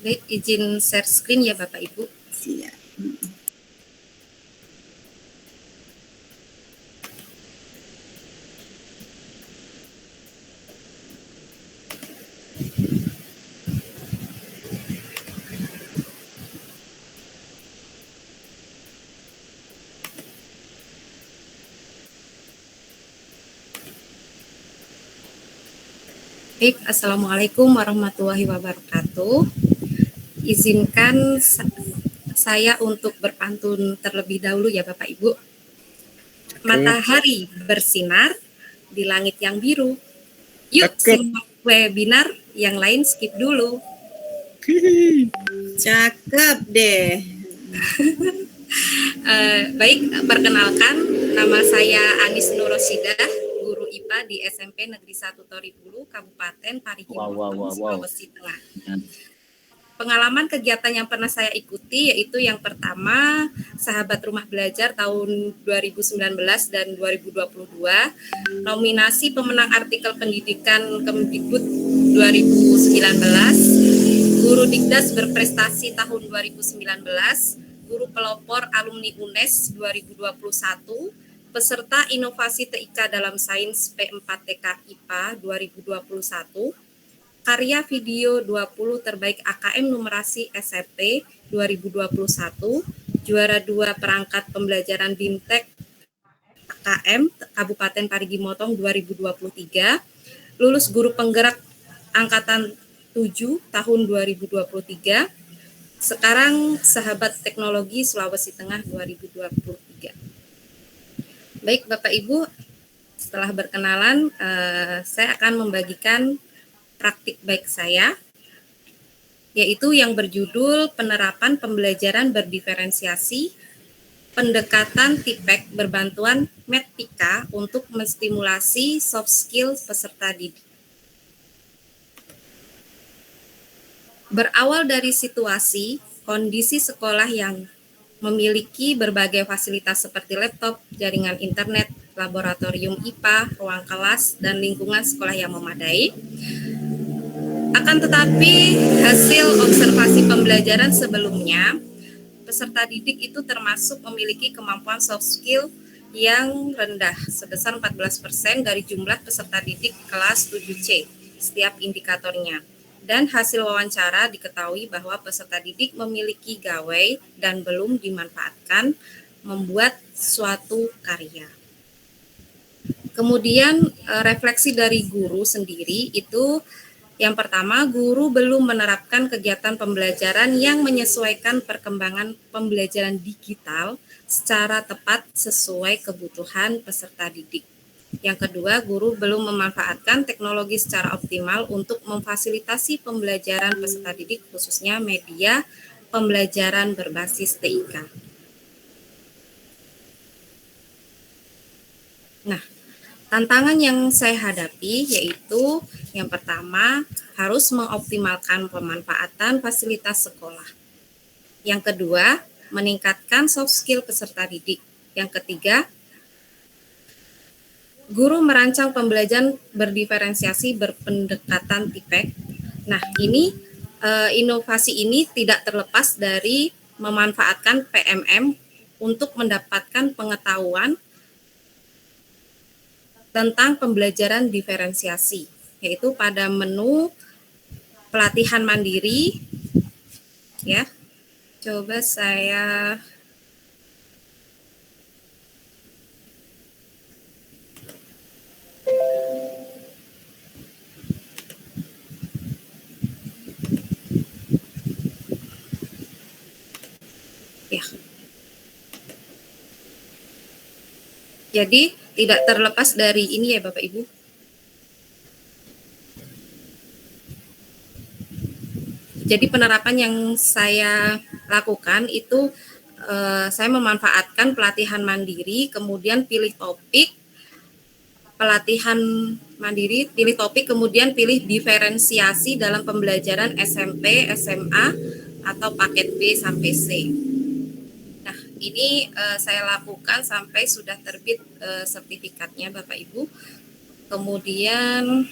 Baik, izin share screen ya Bapak Ibu. Siap. Baik, Assalamualaikum warahmatullahi wabarakatuh. Izinkan saya untuk berpantun terlebih dahulu ya Bapak Ibu. Matahari bersinar di langit yang biru. Yuk simak webinar, yang lain skip dulu. Cakep deh. Baik, perkenalkan, nama saya Anis Nurosidah, guru IPA di SMP Negeri 1 Toribulu, Kabupaten Parigi Motong, Sulawesi Tengah. Pengalaman kegiatan yang pernah saya ikuti yaitu yang pertama, Sahabat Rumah Belajar tahun 2019 dan 2022, nominasi pemenang artikel pendidikan Kemdikbud 2019, Guru Dikdas berprestasi tahun 2019, Guru Pelopor Alumni UNES 2021, peserta inovasi TIK dalam sains P4TK IPA 2021, karya video 20 terbaik AKM numerasi SMP 2021, juara 2 perangkat pembelajaran BIMTEK AKM Kabupaten Parigi Motong 2023, lulus guru penggerak angkatan 7 tahun 2023, sekarang Sahabat Teknologi Sulawesi Tengah 2023. Baik Bapak Ibu, setelah berkenalan, saya akan membagikan praktik baik saya, yaitu yang berjudul penerapan pembelajaran berdiferensiasi, pendekatan TIPEK berbantuan METPIKA untuk menstimulasi soft skill peserta didik. Berawal dari situasi, kondisi sekolah yang memiliki berbagai fasilitas seperti laptop, jaringan internet, laboratorium IPA, ruang kelas, dan lingkungan sekolah yang memadai. Akan tetapi, hasil observasi pembelajaran sebelumnya, peserta didik itu termasuk memiliki kemampuan soft skill yang rendah, sebesar 14% dari jumlah peserta didik kelas 7C, setiap indikatornya. Dan hasil wawancara diketahui bahwa peserta didik memiliki gawai dan belum dimanfaatkan membuat suatu karya. Kemudian refleksi dari guru sendiri itu, yang pertama, guru belum menerapkan kegiatan pembelajaran yang menyesuaikan perkembangan pembelajaran digital secara tepat sesuai kebutuhan peserta didik. Yang kedua, guru belum memanfaatkan teknologi secara optimal untuk memfasilitasi pembelajaran peserta didik, khususnya media pembelajaran berbasis TIK. Nah, tantangan yang saya hadapi yaitu yang pertama, harus mengoptimalkan pemanfaatan fasilitas sekolah. Yang kedua, meningkatkan soft skill peserta didik. Yang ketiga, guru merancang pembelajaran berdiferensiasi berpendekatan TIPEK. Nah, ini inovasi ini tidak terlepas dari memanfaatkan PMM untuk mendapatkan pengetahuan tentang pembelajaran diferensiasi, yaitu pada menu pelatihan mandiri, ya. Coba saya ya. Jadi tidak terlepas dari ini ya Bapak Ibu. Jadi penerapan yang saya lakukan itu saya memanfaatkan pelatihan mandiri, kemudian pilih topik, pelatihan mandiri, pilih topik, kemudian pilih diferensiasi dalam pembelajaran SMP, SMA, atau paket B sampai C. Nah, ini saya lakukan sampai sudah terbit sertifikatnya Bapak Ibu. Kemudian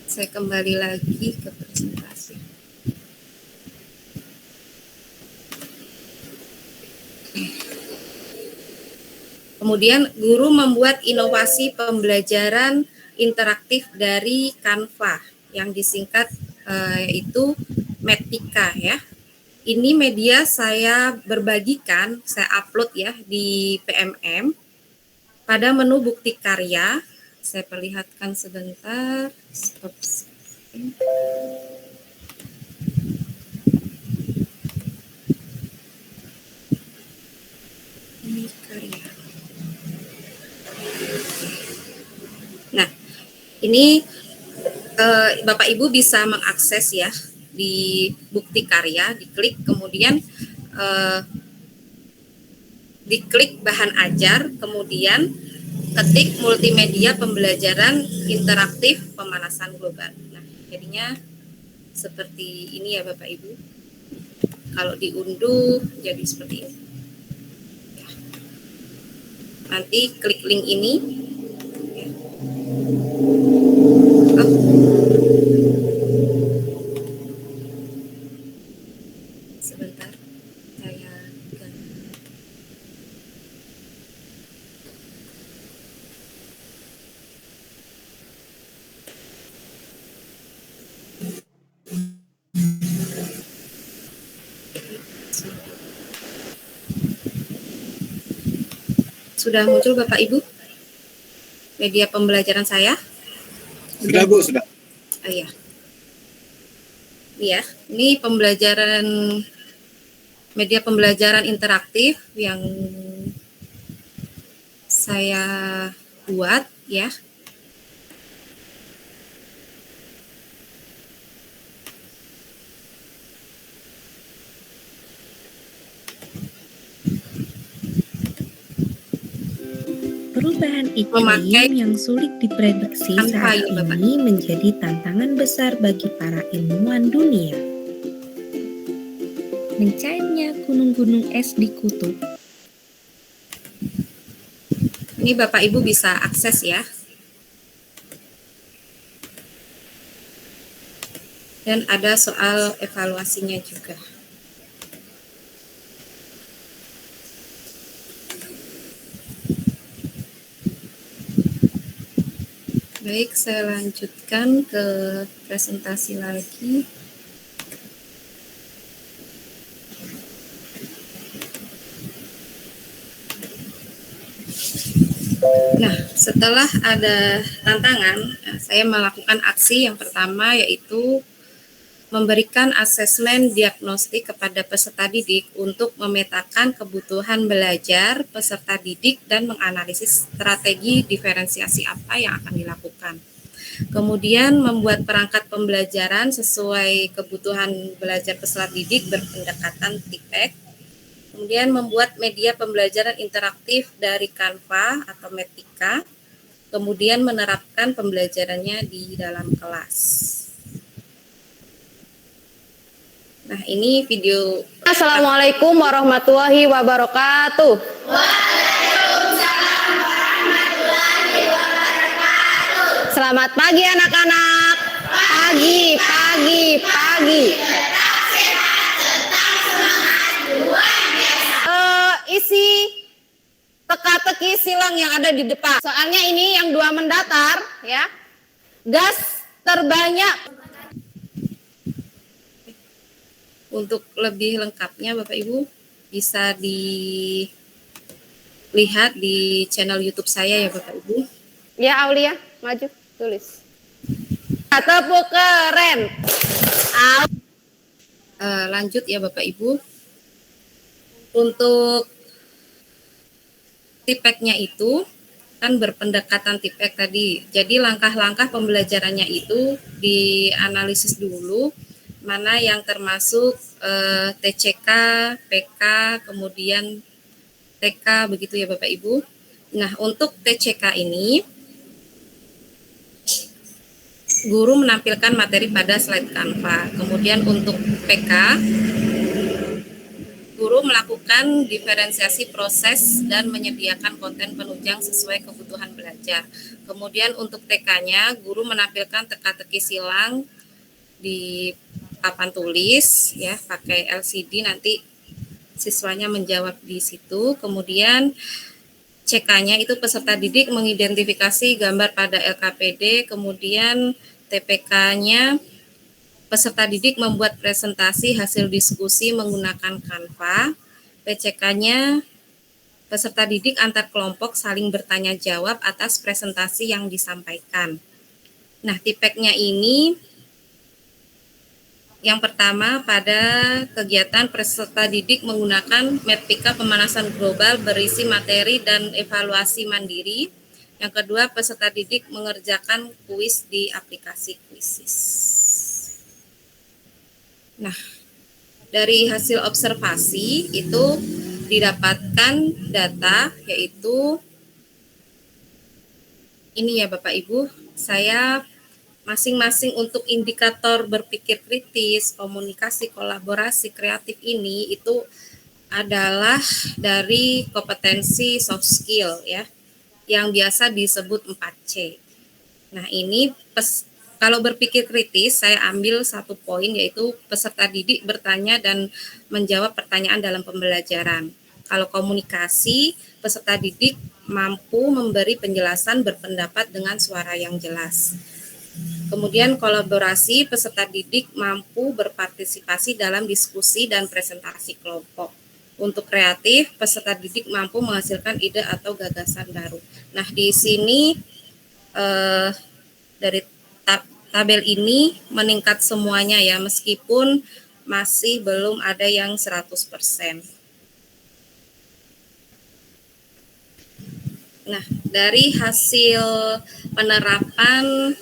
Saya kembali lagi ke presentasi. Kemudian guru membuat inovasi pembelajaran interaktif dari Canva yang disingkat yaitu Metika ya. Ini media saya berbagikan, saya upload ya di PMM pada menu bukti karya. Saya perlihatkan sebentar. Stop. Ini karya. Nah, ini Bapak Ibu bisa mengakses ya di bukti karya, diklik kemudian diklik bahan ajar, kemudian ketik multimedia pembelajaran interaktif pemanasan global. Nah, jadinya seperti ini ya Bapak Ibu. Kalau diunduh jadi seperti ini. Nanti klik link ini. Sebentar, saya sudah muncul Bapak Ibu media pembelajaran saya? Sudah Bu, sudah. Iya. Iya, ini pembelajaran media pembelajaran interaktif yang saya buat ya. Perubahan iklim yang sulit diprediksi saat ini menjadi tantangan besar bagi para ilmuwan dunia. Mencairnya gunung-gunung es di kutub. Ini Bapak Ibu bisa akses ya. Dan ada soal evaluasinya juga. Baik, saya lanjutkan ke presentasi lagi. Nah, setelah ada tantangan, saya melakukan aksi yang pertama yaitu memberikan asesmen diagnostik kepada peserta didik untuk memetakan kebutuhan belajar peserta didik dan menganalisis strategi diferensiasi apa yang akan dilakukan. Kemudian membuat perangkat pembelajaran sesuai kebutuhan belajar peserta didik berpendekatan TIPEK. Kemudian membuat media pembelajaran interaktif dari Canva atau Metika. Kemudian menerapkan pembelajarannya di dalam kelas. Nah, ini video. Assalamualaikum warahmatullahi wabarakatuh. Waalaikumsalam warahmatullahi wabarakatuh. Selamat pagi anak-anak. Pagi. Tetap sehat, tetap semangat, luar biasa. Isi teka-teki silang yang ada di depan. Soalnya ini yang 2 mendatar ya. Gas terbanyak. Untuk lebih lengkapnya Bapak Ibu bisa dilihat di channel YouTube saya ya Bapak Ibu. Ya Aulia, maju tulis. Tepuk keren. Lanjut ya Bapak Ibu. Untuk TIPEK-nya itu kan berpendekatan TIPEK tadi. Jadi langkah-langkah pembelajarannya itu dianalisis dulu. Mana yang termasuk TCK, PK, kemudian TK, begitu ya Bapak Ibu. Nah, untuk TCK ini, guru menampilkan materi pada slide Canva. Kemudian untuk PK, guru melakukan diferensiasi proses dan menyediakan konten penunjang sesuai kebutuhan belajar. Kemudian untuk TK-nya, guru menampilkan teka-teki silang di papan tulis ya, pakai LCD, nanti siswanya menjawab di situ. Kemudian CK-nya itu peserta didik mengidentifikasi gambar pada LKPD, kemudian TPK-nya peserta didik membuat presentasi hasil diskusi menggunakan Canva. PCK-nya peserta didik antar kelompok saling bertanya jawab atas presentasi yang disampaikan. Nah, TIPEK-nya ini yang pertama pada kegiatan peserta didik menggunakan Metrika pemanasan global berisi materi dan evaluasi mandiri. Yang kedua, peserta didik mengerjakan kuis di aplikasi Quizzes. Nah, dari hasil observasi itu didapatkan data, yaitu ini ya Bapak Ibu, saya masing-masing untuk indikator berpikir kritis, komunikasi, kolaborasi, kreatif ini itu adalah dari kompetensi soft skill ya, yang biasa disebut 4C. Nah, ini kalau berpikir kritis, saya ambil satu poin, yaitu peserta didik bertanya dan menjawab pertanyaan dalam pembelajaran. Kalau komunikasi, peserta didik mampu memberi penjelasan berpendapat dengan suara yang jelas. Kemudian kolaborasi, peserta didik mampu berpartisipasi dalam diskusi dan presentasi kelompok. Untuk kreatif, peserta didik mampu menghasilkan ide atau gagasan baru. Nah, di sini dari tabel ini meningkat semuanya ya, meskipun masih belum ada yang 100%. Nah, dari hasil penerapan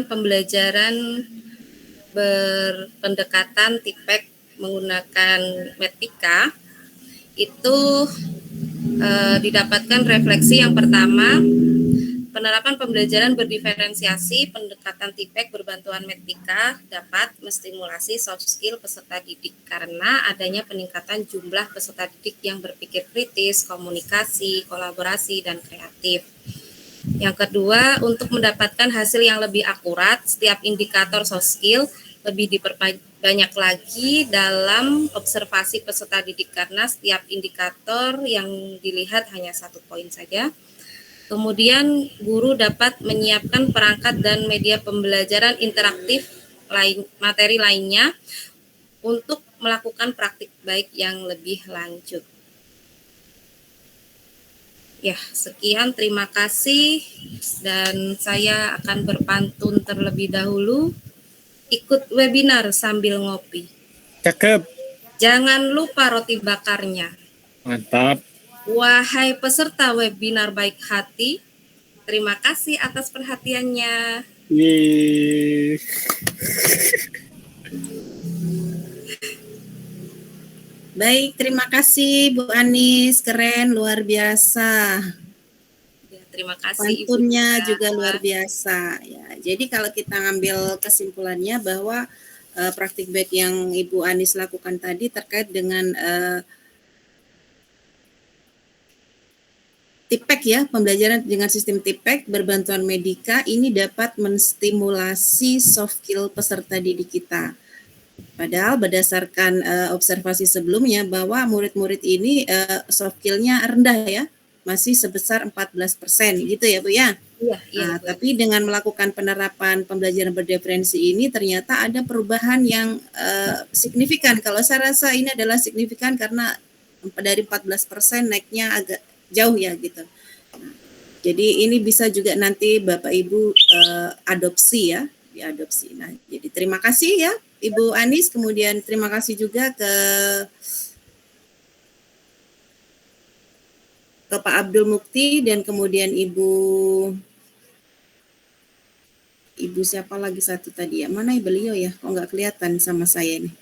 pembelajaran berpendekatan TIPEK menggunakan Metrika itu didapatkan refleksi. Yang pertama, penerapan pembelajaran berdiferensiasi pendekatan TIPEK berbantuan Metrika dapat menstimulasi soft skill peserta didik karena adanya peningkatan jumlah peserta didik yang berpikir kritis, komunikasi, kolaborasi, dan kreatif. Yang kedua, untuk mendapatkan hasil yang lebih akurat, setiap indikator soft skill lebih diperbanyak lagi dalam observasi peserta didik karena setiap indikator yang dilihat hanya satu poin saja. Kemudian guru dapat menyiapkan perangkat dan media pembelajaran interaktif materi lainnya untuk melakukan praktik baik yang lebih lanjut. Ya, sekian, terima kasih, dan saya akan berpantun terlebih dahulu. Ikut webinar sambil ngopi. Cakep. Jangan lupa roti bakarnya. Mantap. Wahai peserta webinar baik hati, terima kasih atas perhatiannya. Yeay. Baik, terima kasih Bu Anis, keren, luar biasa. Ya, terima kasih Pantunnya Ibu juga luar biasa. Ya, jadi kalau kita ngambil kesimpulannya bahwa praktik baik yang Ibu Anis lakukan tadi terkait dengan TIPEK ya, pembelajaran dengan sistem TIPEK berbantuan Metrika ini dapat menstimulasi soft skill peserta didik kita. Padahal berdasarkan observasi sebelumnya bahwa murid-murid ini soft skill-nya rendah ya, masih sebesar 14% gitu ya Bu ya. Iya, tapi dengan melakukan penerapan pembelajaran berdiferensi ini ternyata ada perubahan yang signifikan. Kalau saya rasa ini adalah signifikan karena dari 14% naiknya agak jauh ya gitu. Jadi ini bisa juga nanti Bapak Ibu adopsi ya, diadopsi. Nah, jadi terima kasih ya Ibu Anis, kemudian terima kasih juga ke Pak Abdul Mukti dan kemudian Ibu siapa lagi satu tadi ya, mana beliau ya, kok nggak kelihatan sama saya nih.